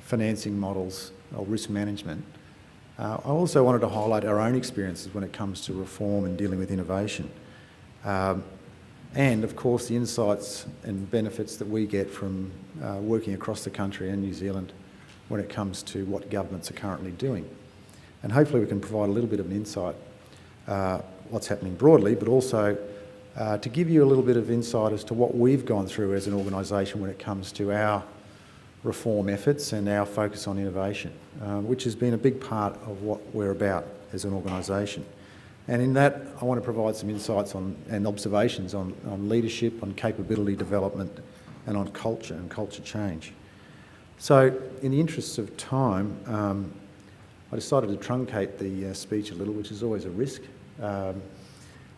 D: financing models or risk management. I also wanted to highlight our own experiences when it comes to reform and dealing with innovation. And of course the insights and benefits that we get from working across the country and New Zealand when it comes to what governments are currently doing. And hopefully we can provide a little bit of an insight what's happening broadly, but also to give you a little bit of insight as to what we've gone through as an organisation when it comes to our reform efforts and our focus on innovation, which has been a big part of what we're about as an organisation. And in that, I want to provide some insights on and observations on leadership, on capability development, and on culture and culture change. So, in the interests of time, I decided to truncate the speech a little, which is always a risk.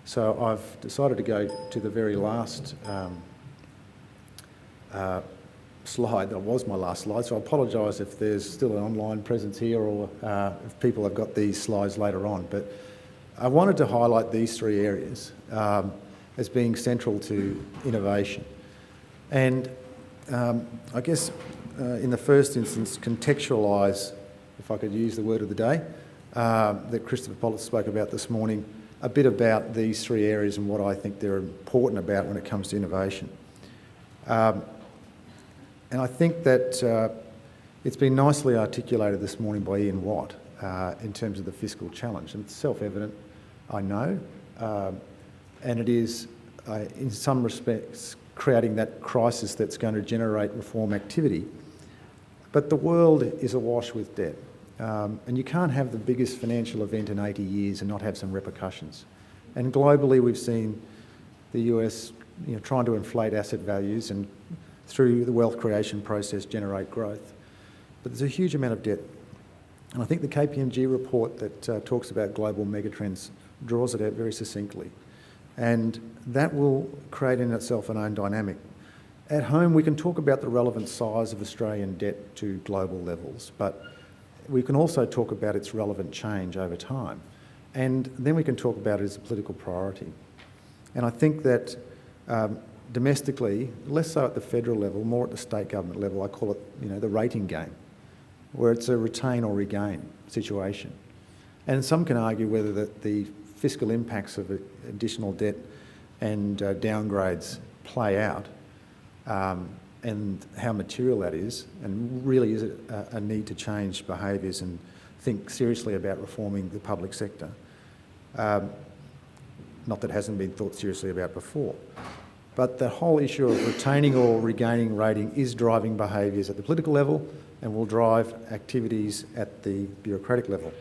D: So I've decided to go to the very last slide. That was my last slide, so I apologise if there's still an online presence here or if people have got these slides later on. But I wanted to highlight these three areas as being central to innovation. And I guess in the first instance, contextualise, if I could use the word of the day, that Christopher Pollett spoke about this morning, a bit about these three areas and what I think they're important about when it comes to innovation. And I think that it's been nicely articulated this morning by Ian Watt in terms of the fiscal challenge. And it's self-evident, I know, and it is in some respects creating that crisis that's going to generate reform activity. But the world is awash with debt. And you can't have the biggest financial event in 80 years and not have some repercussions. And globally, we've seen the US trying to inflate asset values and through the wealth creation process generate growth. But there's a huge amount of debt. And I think the KPMG report that talks about global megatrends draws it out very succinctly. And that will create in itself an own dynamic. At home, we can talk about the relevant size of Australian debt to global levels, but we can also talk about its relevant change over time. And then we can talk about it as a political priority. And I think that domestically, less so at the federal level, more at the state government level, I call it the rating game, where it's a retain or regain situation. And some can argue whether the fiscal impacts of additional debt and downgrades play out and how material that is, and really is it a need to change behaviours and think seriously about reforming the public sector. Not that it hasn't been thought seriously about before. But the whole issue of retaining or regaining rating is driving behaviours at the political level and will drive activities at the bureaucratic level.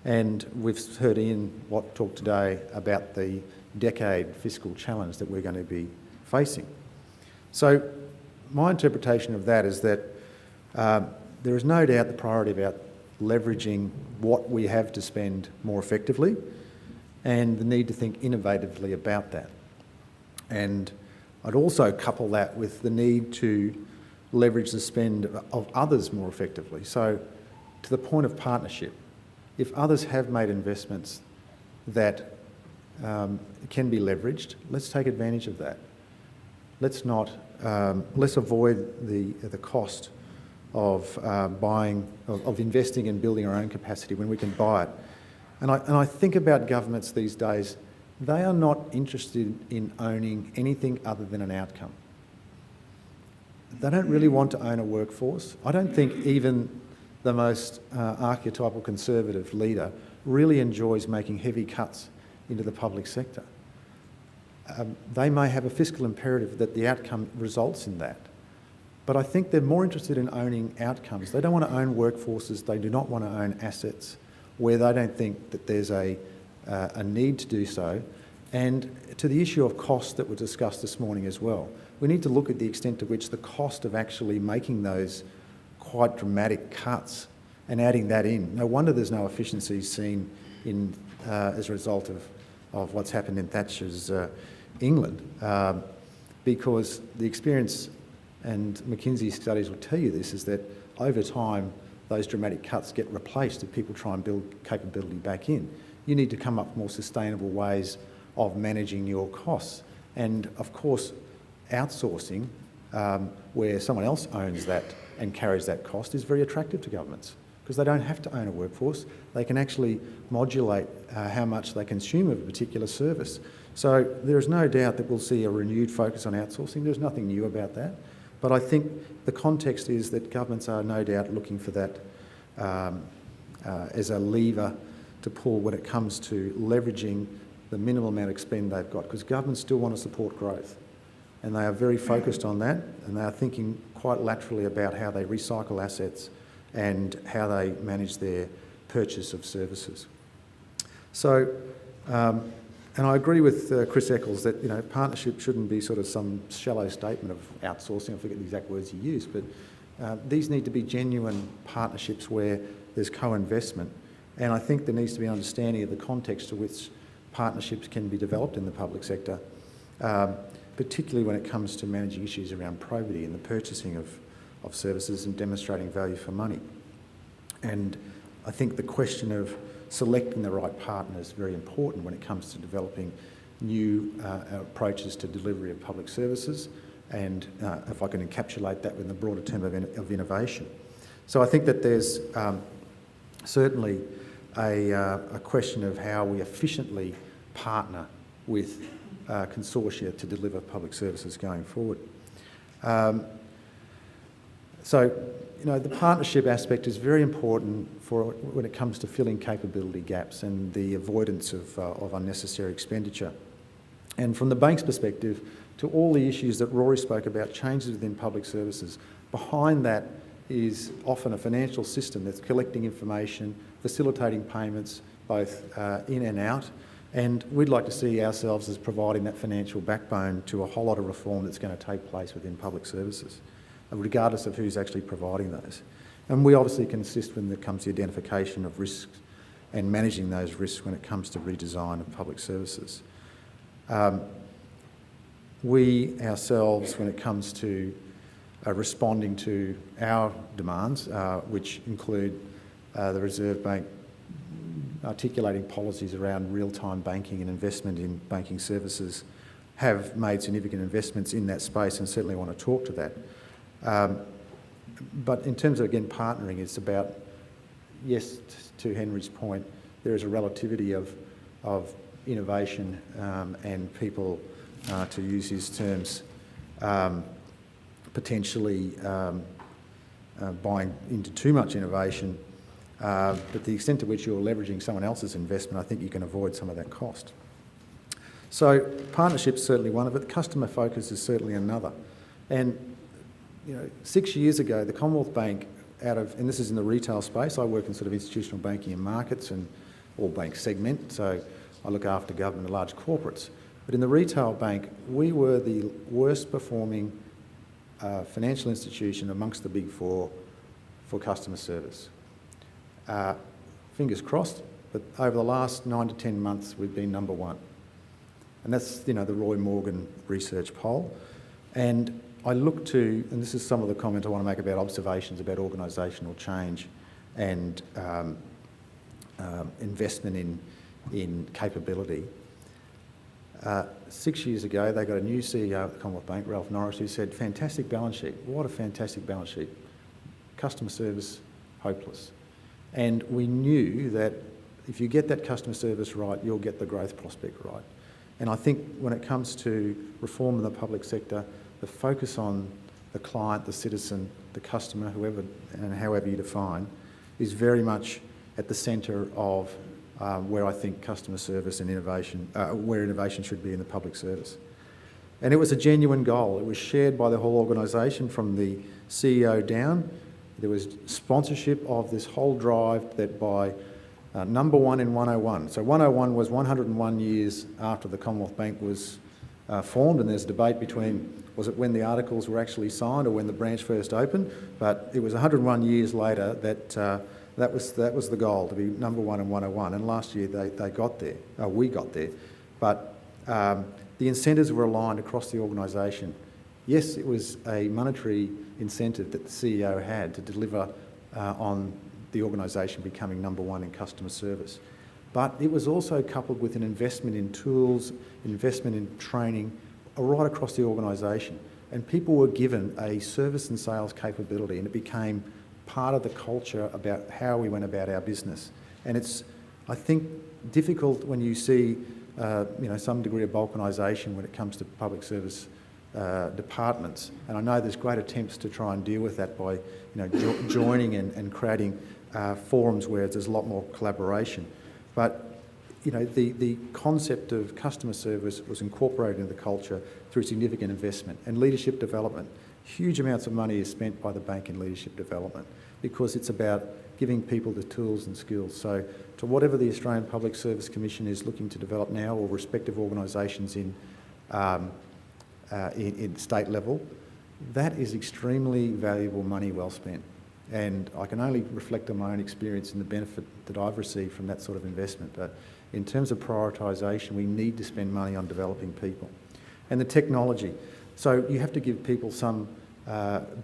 D: And we've heard Ian Watt talk today about the decade fiscal challenge that we're going to be facing. So my interpretation of that is that there is no doubt the priority about leveraging what we have to spend more effectively and the need to think innovatively about that. And I'd also couple that with the need to leverage the spend of others more effectively. So to the point of partnership, if others have made investments that can be leveraged, let's take advantage of that. Let's not, let's avoid the cost of of investing and building our own capacity when we can buy it. And I think about governments these days, they are not interested in owning anything other than an outcome. They don't really want to own a workforce. I don't think even the most archetypal conservative leader really enjoys making heavy cuts into the public sector. They may have a fiscal imperative that the outcome results in that. But I think they're more interested in owning outcomes. They don't want to own workforces. They do not want to own assets where they don't think that there's a need to do so. And to the issue of costs that were discussed this morning as well, we need to look at the extent to which the cost of actually making those quite dramatic cuts and adding that in. No wonder there's no efficiencies seen in, as a result of what's happened in Thatcher's England, because the experience, and McKinsey studies will tell you this, is that over time those dramatic cuts get replaced if people try and build capability back in. You need to come up with more sustainable ways of managing your costs. And of course, outsourcing, where someone else owns that and carries that cost, is very attractive to governments because they don't have to own a workforce. They can actually modulate how much they consume of a particular service. So there is no doubt that we'll see a renewed focus on outsourcing. There's nothing new about that. But I think the context is that governments are no doubt looking for that as a lever to pull when it comes to leveraging the minimal amount of spend they've got, because governments still want to support growth. And they are very focused on that, and they are thinking quite laterally about how they recycle assets and how they manage their purchase of services. So, and I agree with Chris Eccles that partnership shouldn't be sort of some shallow statement of outsourcing. I forget the exact words he used, but these need to be genuine partnerships where there's co-investment. And I think there needs to be an understanding of the context to which partnerships can be developed in the public sector, particularly when it comes to managing issues around probity and the purchasing of services and demonstrating value for money. And I think the question of selecting the right partner is very important when it comes to developing new approaches to delivery of public services, and if I can encapsulate that within the broader term of innovation. So I think that there's certainly a question of how we efficiently partner with consortia to deliver public services going forward. The partnership aspect is very important for when it comes to filling capability gaps and the avoidance of unnecessary expenditure. And from the bank's perspective, to all the issues that Rory spoke about, changes within public services, behind that is often a financial system that's collecting information, facilitating payments, both in and out. And we'd like to see ourselves as providing that financial backbone to a whole lot of reform that's going to take place within public services, regardless of who's actually providing those. And we obviously can assist when it comes to the identification of risks and managing those risks when it comes to redesign of public services. We ourselves, when it comes to responding to our demands, which include the Reserve Bank articulating policies around real-time banking and investment in banking services, have made significant investments in that space and certainly want to talk to that. But in terms of, again, partnering, it's about, yes, to Henry's point, there is a relativity of innovation and people, to use his terms, potentially buying into too much innovation, but the extent to which you're leveraging someone else's investment, I think you can avoid some of that cost. So partnership's certainly one of it. Customer focus is certainly another. And 6 years ago, the Commonwealth Bank, and this is in the retail space, I work in sort of institutional banking and markets and all bank segment, so I look after government and large corporates. But in the retail bank, we were the worst performing financial institution amongst the big four for customer service. Fingers crossed, but over the last 9 to 10 months, we've been number one. And that's, the Roy Morgan research poll. And I look to, and this is some of the comment I want to make about observations about organisational change and investment in capability. 6 years ago, they got a new CEO at the Commonwealth Bank, Ralph Norris, who said, fantastic balance sheet. What a fantastic balance sheet. Customer service, hopeless. And we knew that if you get that customer service right, you'll get the growth prospect right. And I think when it comes to reform in the public sector, the focus on the client, the citizen, the customer, whoever and however you define, is very much at the centre of where I think customer service and innovation, where innovation should be in the public service. And it was a genuine goal. It was shared by the whole organisation from the CEO down. There was sponsorship of this whole drive that by number one in 101. So 101 was 101 years after the Commonwealth Bank was formed, and there's debate between, was it when the articles were actually signed or when the branch first opened? But it was 101 years later that that was the goal, to be number one in 101. And last year they got there, we got there. But the incentives were aligned across the organisation. Yes, it was a monetary incentive that the CEO had to deliver on the organisation becoming number one in customer service. But it was also coupled with an investment in tools, investment in training, right across the organisation. And people were given a service and sales capability, and it became part of the culture about how we went about our business. And it's, I think, difficult when you see some degree of balkanisation when it comes to public service departments. And I know there's great attempts to try and deal with that by joining and creating forums where there's a lot more collaboration. But the concept of customer service was incorporated into the culture through significant investment and leadership development. Huge amounts of money is spent by the bank in leadership development because it's about giving people the tools and skills. So to whatever the Australian Public Service Commission is looking to develop now, or respective organisations in state level, that is extremely valuable money well spent. And I can only reflect on my own experience and the benefit that I've received from that sort of investment. But in terms of prioritisation, we need to spend money on developing people. And the technology. So you have to give people some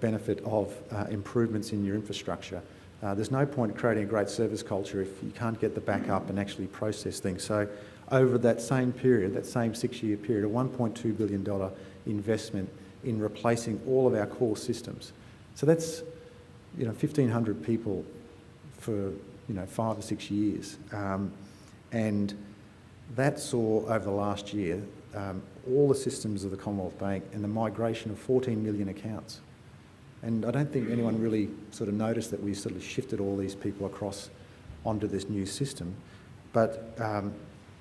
D: benefit of improvements in your infrastructure. There's no point creating a great service culture if you can't get the backup and actually process things. So over that same period, that same 6-year period, a $1.2 billion investment in replacing all of our core systems. So that's 1,500 people for 5 or 6 years. And that saw over the last year all the systems of the Commonwealth Bank and the migration of 14 million accounts. And I don't think anyone really sort of noticed that we sort of shifted all these people across onto this new system. But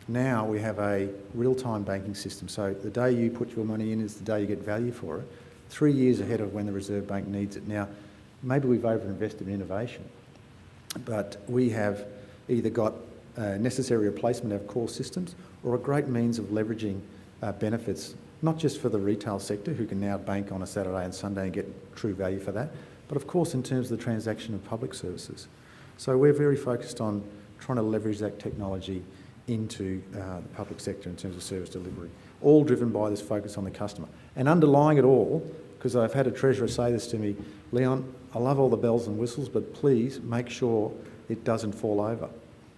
D: Now we have a real-time banking system. So the day you put your money in is the day you get value for it, 3 years ahead of when the Reserve Bank needs it. Now, maybe we've overinvested in innovation, but we have either got necessary replacement of core systems or a great means of leveraging benefits, not just for the retail sector, who can now bank on a Saturday and Sunday and get true value for that, but of course in terms of the transaction of public services. So we're very focused on trying to leverage that technology into the public sector in terms of service delivery, all driven by this focus on the customer. And underlying it all, because I've had a treasurer say this to me, Leon, I love all the bells and whistles, but please make sure it doesn't fall over.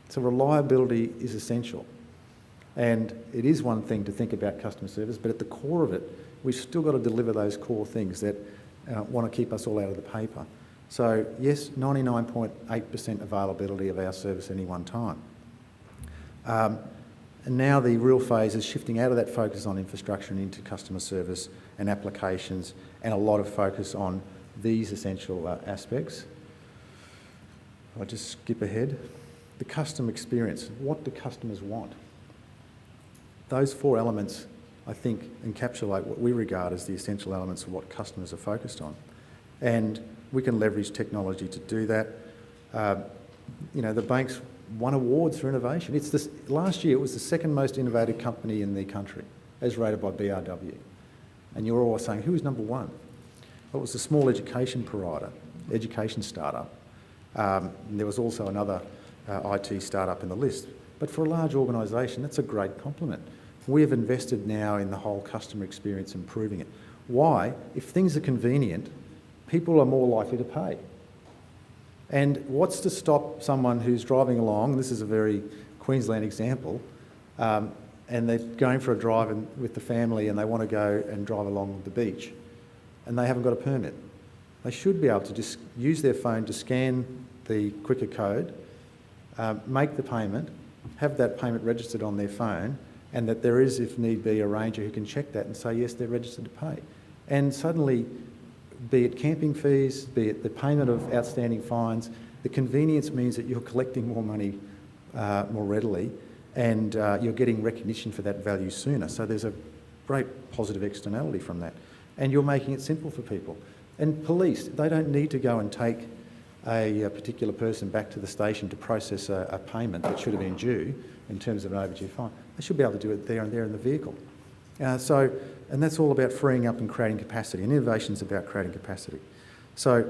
D: So reliability is essential. And it is one thing to think about customer service, but at the core of it, we've still got to deliver those core things that want to keep us all out of the paper. So yes, 99.8% availability of our service at any one time. And now the real phase is shifting out of that focus on infrastructure and into customer service and applications, and a lot of focus on these essential aspects. I'll just skip ahead. The customer experience. What do customers want? Those four elements, I think, encapsulate what we regard as the essential elements of what customers are focused on. And we can leverage technology to do that. The banks won awards for innovation. Last year, it was the second most innovative company in the country, as rated by BRW. And you're all saying, who is number one? Well, it was a small education provider, education startup. And there was also another IT startup in the list. But for a large organisation, that's a great compliment. We have invested now in the whole customer experience, improving it. Why? If things are convenient, people are more likely to pay. And what's to stop someone who's driving along, this is a very Queensland example, and they're going for a drive with the family and they want to go and drive along the beach and they haven't got a permit. They should be able to just use their phone to scan the quicker code, make the payment, have that payment registered on their phone, and that there is, if need be, a ranger who can check that and say, yes, they're registered to pay. And suddenly, be it camping fees, be it the payment of outstanding fines, the convenience means that you're collecting more money more readily, and you're getting recognition for that value sooner. So there's a great positive externality from that. And you're making it simple for people. And police, they don't need to go and take a particular person back to the station to process a payment that should have been due in terms of an overdue fine. They should be able to do it there and there in the vehicle. And that's all about freeing up and creating capacity, and innovation is about creating capacity. So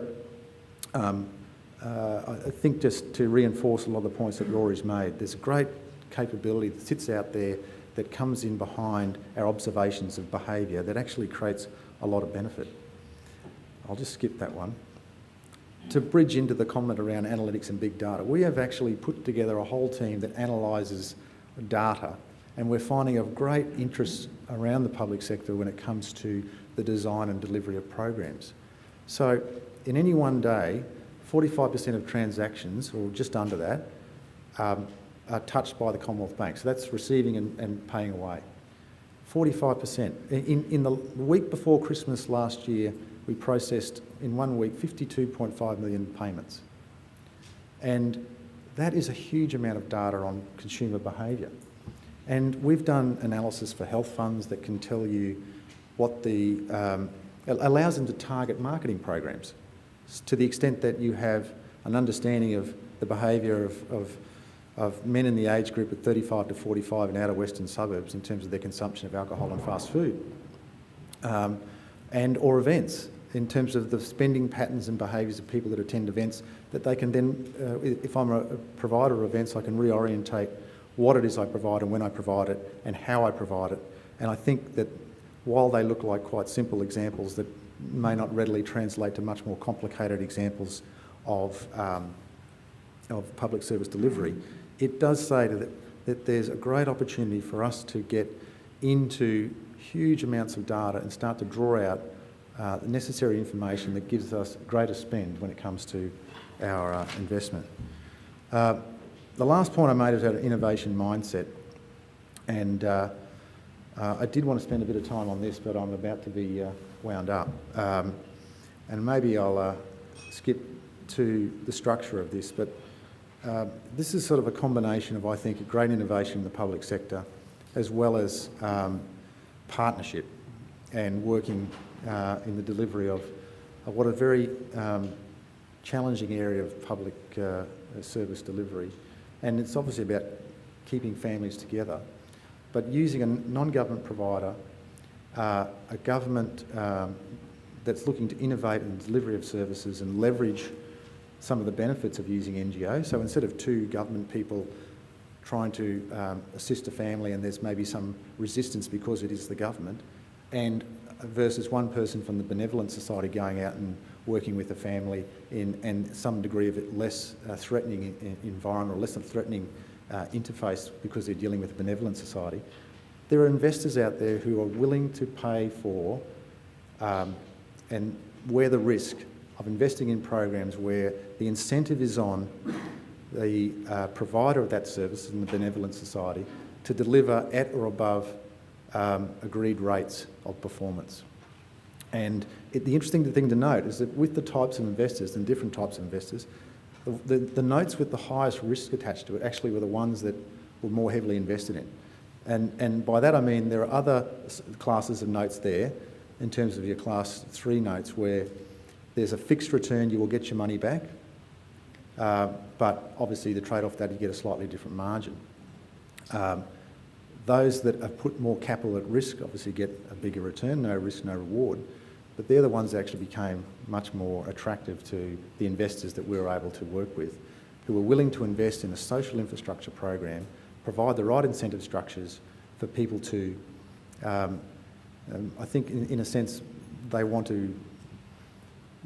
D: I think, just to reinforce a lot of the points that Rory's made, there's a great capability that sits out there that comes in behind our observations of behaviour that actually creates a lot of benefit. I'll just skip that one. To bridge into the comment around analytics and big data, we have actually put together a whole team that analyses data, and we're finding of great interest around the public sector when it comes to the design and delivery of programs. So in any one day, 45% of transactions, or just under that, are touched by the Commonwealth Bank. So that's receiving and paying away. 45%. In the week before Christmas last year, we processed in 1 week 52.5 million payments. And that is a huge amount of data on consumer behaviour. And we've done analysis for health funds that can tell you what allows them to target marketing programs to the extent that you have an understanding of the behaviour of men in the age group of 35 to 45 in outer western suburbs in terms of their consumption of alcohol and fast food, or events in terms of the spending patterns and behaviours of people that attend events, that they can then, if I'm a provider of events, I can reorientate what it is I provide and when I provide it and how I provide it. And I think that while they look like quite simple examples that may not readily translate to much more complicated examples of public service delivery, it does say that there's a great opportunity for us to get into huge amounts of data and start to draw out the necessary information that gives us greater spend when it comes to our investment. The last point I made is about an innovation mindset, and I did want to spend a bit of time on this, but I'm about to be wound up. And maybe I'll skip to the structure of this, but this is sort of a combination of, I think, a great innovation in the public sector, as well as partnership and working in the delivery of what a very challenging area of public service delivery. And it's obviously about keeping families together, but using a non-government provider, a government that's looking to innovate in the delivery of services and leverage some of the benefits of using NGOs. So instead of two government people trying to assist a family and there's maybe some resistance because it is the government, and versus one person from the Benevolent Society going out and working with a family in some degree of less threatening environment or less threatening interface because they're dealing with a Benevolent Society. There are investors out there who are willing to pay for and wear the risk of investing in programs where the incentive is on the provider of that service in the Benevolent Society to deliver at or above agreed rates of performance. And the interesting thing to note is that with the types of investors and different types of investors, the notes with the highest risk attached to it actually were the ones that were more heavily invested in. And by that I mean there are other classes of notes there in terms of your class 3 notes where there's a fixed return, you will get your money back, but obviously the trade-off that you get a slightly different margin. Those that have put more capital at risk obviously get a bigger return, no risk, no reward, but they're the ones that actually became much more attractive to the investors that we were able to work with, who were willing to invest in a social infrastructure program, provide the right incentive structures for people to, I think in a sense, they want to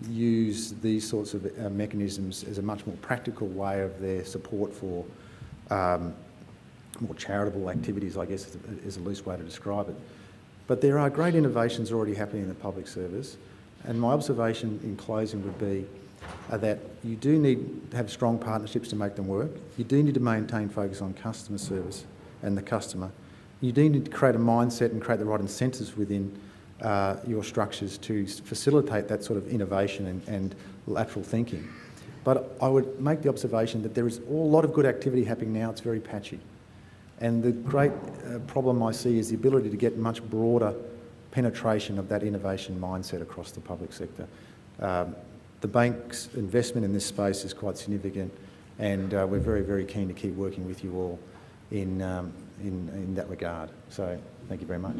D: use these sorts of mechanisms as a much more practical way of their support for more charitable activities, I guess is a loose way to describe it. But there are great innovations already happening in the public service, and my observation in closing would be that you do need to have strong partnerships to make them work. You do need to maintain focus on customer service and the customer. You do need to create a mindset and create the right incentives within your structures to facilitate that sort of innovation and lateral thinking. But I would make the observation that there is a lot of good activity happening now. It's very patchy. And the great problem I see is the ability to get much broader penetration of that innovation mindset across the public sector. The bank's investment in this space is quite significant, and we're very, very keen to keep working with you all in that regard. So thank you very much.